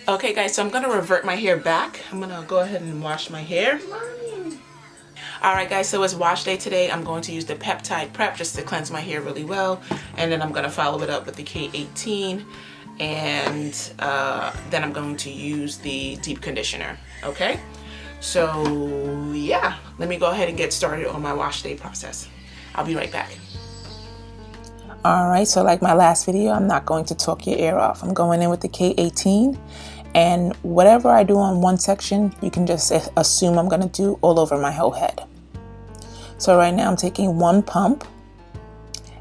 Okay guys, so I'm gonna revert my hair back. I'm gonna go ahead and wash my hair. Alright guys, so it's wash day today. I'm going to use the peptide prep just to cleanse my hair really well, and then I'm gonna follow it up with the K18, and then I'm going to use the deep conditioner. Okay, so yeah, let me go ahead and get started on my wash day process. I'll be right back. Alright, so like my last video, I'm not going to talk your ear off. I'm going in with the K18, and whatever I do on one section, you can just assume I'm going to do all over my whole head. So right now I'm taking one pump,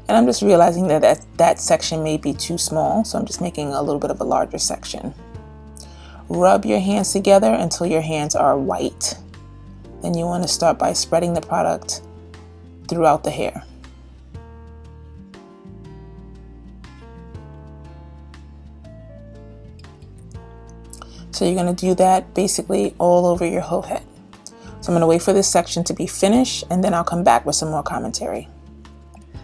and I'm just realizing that section may be too small, so I'm just making a little bit of a larger section. Rub your hands together until your hands are white. Then you want to start by spreading the product throughout the hair. So you're going to do that basically all over your whole head. So I'm going to wait for this section to be finished, and then I'll come back with some more commentary.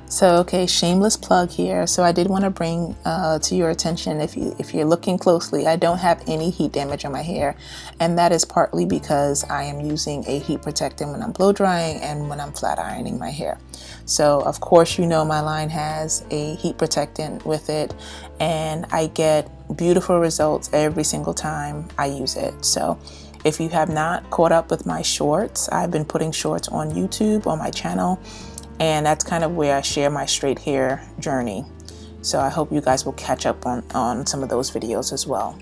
So okay, shameless plug here. So I did want to bring to your attention, if you're looking closely, I don't have any heat damage on my hair, and that is partly because I am using a heat protectant when I'm blow drying and when I'm flat ironing my hair. So of course, you know, my line has a heat protectant with it, and I get beautiful results every single time I use it. So if you have not caught up with my shorts, I've been putting shorts on YouTube on my channel, and that's kind of where I share my straight hair journey. So I hope you guys will catch up on some of those videos as well.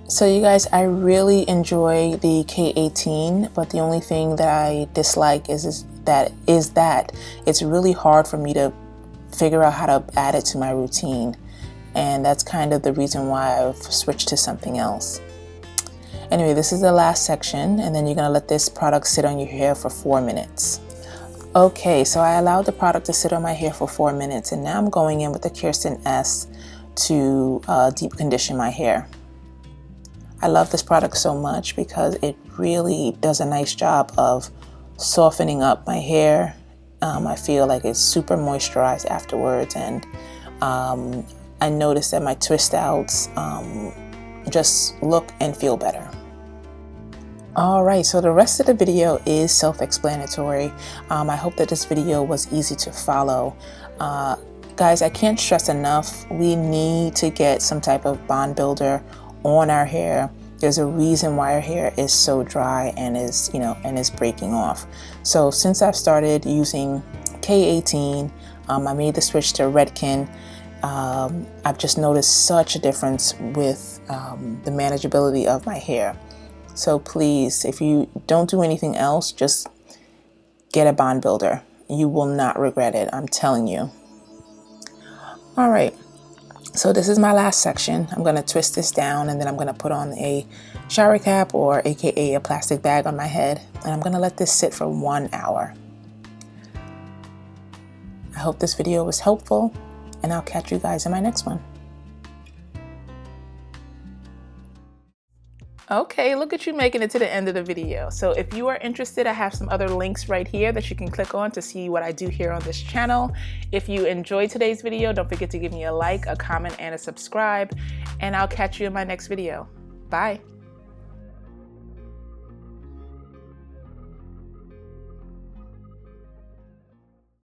So you guys, I really enjoy the K18, but the only thing that I dislike is that it's really hard for me to figure out how to add it to my routine. And that's kind of the reason why I've switched to something else. Anyway, this is the last section, and then you're gonna let this product sit on your hair for 4 minutes. Okay, so I allowed the product to sit on my hair for 4 minutes, and now I'm going in with the Kirsten S to deep condition my hair. I love this product so much because it really does a nice job of softening up my hair. I feel like it's super moisturized afterwards, and I noticed that my twist outs just look and feel better. Alright, so the rest of the video is self-explanatory. I hope that this video was easy to follow. Guys, I can't stress enough, we need to get some type of bond builder on our hair. There's a reason why our hair is so dry and is breaking off. So since I've started using K18, I made the switch to Reverting. I've just noticed such a difference with the manageability of my hair. So please, if you don't do anything else, just get a bond builder. You will not regret it, I'm telling you. All right. So this is my last section. I'm going to twist this down, and then I'm going to put on a shower cap, or AKA a plastic bag, on my head, and I'm going to let this sit for 1 hour. I hope this video was helpful, and I'll catch you guys in my next one. Okay, look at you making it to the end of the video. So if you are interested, I have some other links right here that you can click on to see what I do here on this channel. If you enjoyed today's video, don't forget to give me a like, a comment, and a subscribe, and I'll catch you in my next video. Bye.